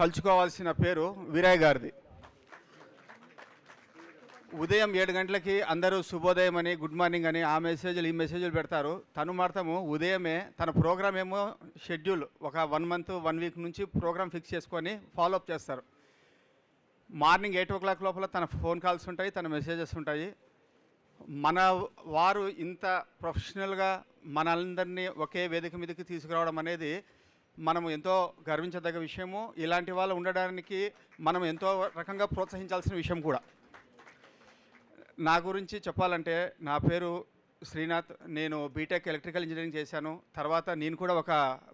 తలుచుకోవాల్సిన పేరు వీరయ్య గారిది. ఉదయం 7 గంటలకి అందరూ శుభోదయం అని, గుడ్ మార్నింగ్ అని ఆ మెసేజ్లు ఈ మెసేజ్లు పెడతారు. తను మాత్రము ఉదయమే తన ప్రోగ్రామ్ ఏమో షెడ్యూల్ ఒక 1 మంత్ 1 వీక్ నుంచి ప్రోగ్రామ్ ఫిక్స్ చేసుకొని ఫాలోఅప్ చేస్తారు. మార్నింగ్ 8 o'clock లోపల తన ఫోన్ కాల్స్ ఉంటాయి, తన మెసేజెస్ ఉంటాయి. మన వారు ఇంత ప్రొఫెషనల్గా మనందరినీ ఒకే వేదిక మీదకి తీసుకురావడం అనేది మనము ఎంతో గర్వించదగ్గ విషయము. ఇలాంటి వాళ్ళు ఉండడానికి మనం ఎంతో రకంగా ప్రోత్సహించాల్సిన విషయం కూడా. నా గురించి చెప్పాలంటే నా పేరు శ్రీనాథ్. నేను బీటెక్ ఎలక్ట్రికల్ ఇంజనీరింగ్ చేశాను. తర్వాత నేను కూడా ఒక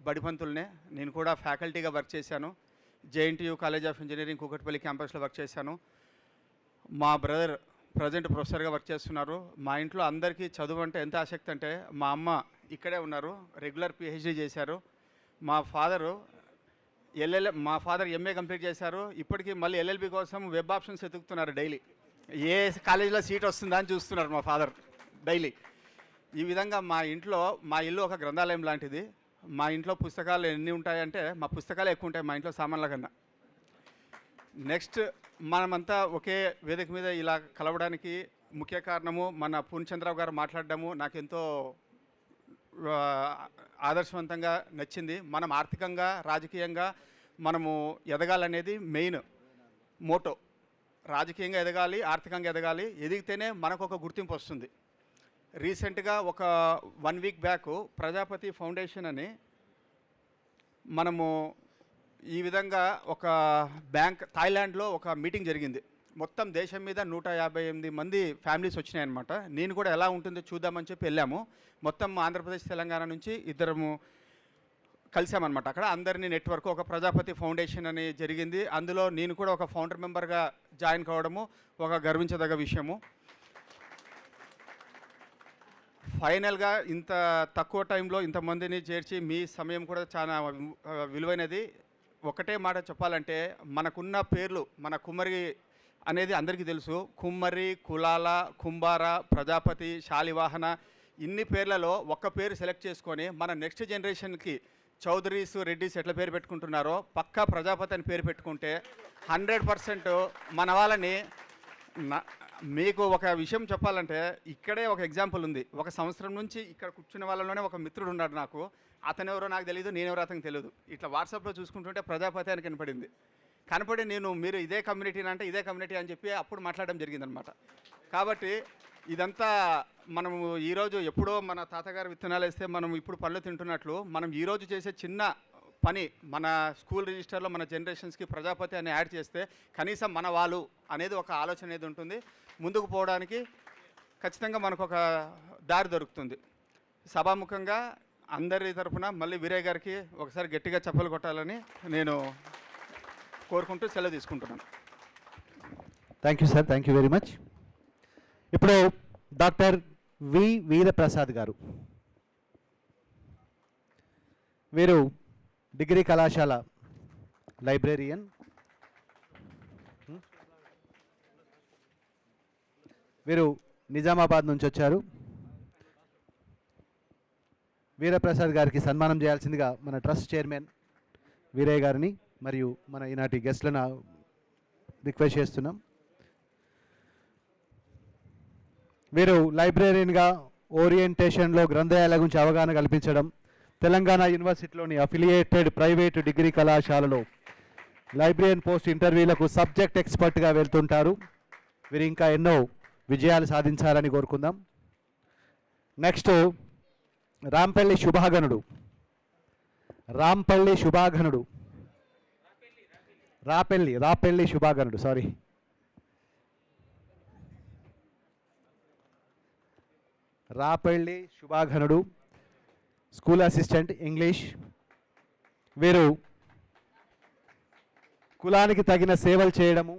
బడిపంతుల్నే. నేను కూడా ఫ్యాకల్టీగా వర్క్ చేశాను. JNTU college of engineering Kukatpally క్యాంపస్లో వర్క్ చేశాను. మా బ్రదర్ ప్రజెంట్ ప్రొఫెసర్గా వర్క్ చేస్తున్నారు. మా ఇంట్లో అందరికీ చదువు అంటే ఎంత ఆసక్తి అంటే మా అమ్మ ఇక్కడే ఉన్నారు, రెగ్యులర్ పిహెచ్డీ చేశారు. మా ఫాదర్ ఎంఏ కంప్లీట్ చేశారు. ఇప్పటికీ మళ్ళీ ఎల్ఎల్బి కోసం వెబ్ ఆప్షన్స్ వెతుకుతున్నారు. డైలీ ఏ కాలేజీలో సీట్ వస్తుందా అని చూస్తున్నారు మా ఫాదర్ డైలీ. ఈ విధంగా మా ఇల్లు ఒక గ్రంథాలయం లాంటిది. మా ఇంట్లో పుస్తకాలు ఎన్ని ఉంటాయంటే మా పుస్తకాలు ఎక్కువ ఉంటాయి మా ఇంట్లో సామాన్ల కన్నా. నెక్స్ట్ మనమంతా ఒకే వేదిక మీద ఇలా కలవడానికి ముఖ్య కారణము మన పూర్ణచంద్రరావు గారు మాట్లాడడము నాకెంతో ఆదర్శవంతంగా నచ్చింది. మనం ఆర్థికంగా రాజకీయంగా మనము ఎదగాలనేది మెయిన్ మోటో. రాజకీయంగా ఎదగాలి, ఆర్థికంగా ఎదగాలి. ఎదిగితేనే మనకు ఒక గుర్తింపు వస్తుంది. రీసెంట్గా ఒక 1 వీక్ బ్యాక్ ప్రజాపతి ఫౌండేషన్ అని మనము ఈ విధంగా ఒక బ్యాంక్ థాయిలాండ్లో ఒక మీటింగ్ జరిగింది. మొత్తం దేశం మీద 158 మంది ఫ్యామిలీస్ వచ్చినాయన్నమాట. నేను కూడా ఎలా ఉంటుందో చూద్దామని చెప్పి వెళ్ళాము. మొత్తం ఆంధ్రప్రదేశ్ తెలంగాణ నుంచి ఇద్దరము కలిసామన్నమాట. అక్కడ అందరినీ నెట్వర్క్ ఒక ప్రజాపతి ఫౌండేషన్ అని జరిగింది. అందులో నేను కూడా ఒక ఫౌండర్ మెంబర్గా జాయిన్ కావడము ఒక గర్వించదగ్గ విషయము. ఫైనల్గా ఇంత తక్కువ టైంలో ఇంతమందిని చేర్చి మీ సమయం కూడా చాలా విలువైనది. ఒకటే మాట చెప్పాలంటే మనకున్న పేర్లు మన కుమ్మరి అనేది అందరికీ తెలుసు. కుమ్మరి, కులాల, కుంభార, ప్రజాపతి, శాలివాహన ఇన్ని పేర్లలో ఒక్క పేరు సెలెక్ట్ చేసుకొని మన నెక్స్ట్ జనరేషన్కి చౌదరీస్, రెడ్డిస్ ఎట్లా పేరు పెట్టుకుంటున్నారో పక్కా ప్రజాపతి అని పేరు పెట్టుకుంటే 100% మన వాళ్ళని. మీకు ఒక విషయం చెప్పాలంటే ఇక్కడే ఒక ఎగ్జాంపుల్ ఉంది. ఒక సంవత్సరం నుంచి ఇక్కడ కూర్చున్న వాళ్ళలోనే ఒక మిత్రుడు ఉన్నాడు నాకు. అతను ఎవరో నాకు తెలియదు, నేనెవరో అతనికి తెలియదు. ఇట్లా వాట్సాప్లో చూసుకుంటుంటే ప్రజాపతి అని కనపడి మీరు ఇదే కమ్యూనిటీ అంటే ఇదే కమ్యూనిటీ అని చెప్పి అప్పుడు మాట్లాడడం జరిగిందనమాట. కాబట్టి ఇదంతా మనము ఈరోజు ఎప్పుడో మన తాతగారు విత్తనాలు వేస్తే మనం ఇప్పుడు పళ్ళు తింటున్నట్లు మనం ఈరోజు చేసే చిన్న పని మన స్కూల్ రిజిస్టర్లో మన జనరేషన్స్కి ప్రజాపతి అని యాడ్ చేస్తే కనీసం మన వాళ్ళు అనేది ఒక ఆలోచన అనేది ఉంటుంది. ముందుకు పోవడానికి ఖచ్చితంగా మనకు ఒక దారి దొరుకుతుంది. సభాముఖంగా అందరి తరఫున మళ్ళీ వీరయ్య గారికి ఒకసారి గట్టిగా చప్పలు కొట్టాలని నేను కోరుకుంటూ సెలవు తీసుకుంటున్నాను. Thank you sir, thank you very much. ఇప్పుడు డాక్టర్ వి వీరప్రసాద్ గారు, వీరు డిగ్రీ కళాశాల లైబ్రేరియన్, వీరు నిజామాబాద్ నుంచి వచ్చారు. వీరప్రసాద్ గారికి సన్మానం చేయాల్సిందిగా మన ట్రస్ట్ చైర్మన్ వీరయ్య గారిని మరియు మన ఈనాటి గెస్ట్లను రిక్వెస్ట్ చేస్తున్నాం. వీరు లైబ్రేరియన్గా ఓరియంటేషన్లో గ్రంథాలయాల గురించి అవగాహన కల్పించడం, తెలంగాణ యూనివర్సిటీలోని అఫిలియేటెడ్ ప్రైవేటు డిగ్రీ కళాశాలలో లైబ్రేరియన్ పోస్ట్ ఇంటర్వ్యూలకు సబ్జెక్ట్ ఎక్స్పర్ట్గా వెళ్తుంటారు. వీరు ఇంకా ఎన్నో విజయాలు సాధించాలని కోరుకుందాం. Next Rampalli Subhaganudu, Rampalli Subhaganudu sorry, Rapalli Subhaganudu, school assistant English. వీరు కులానికి తగిన సేవలు చేయడము,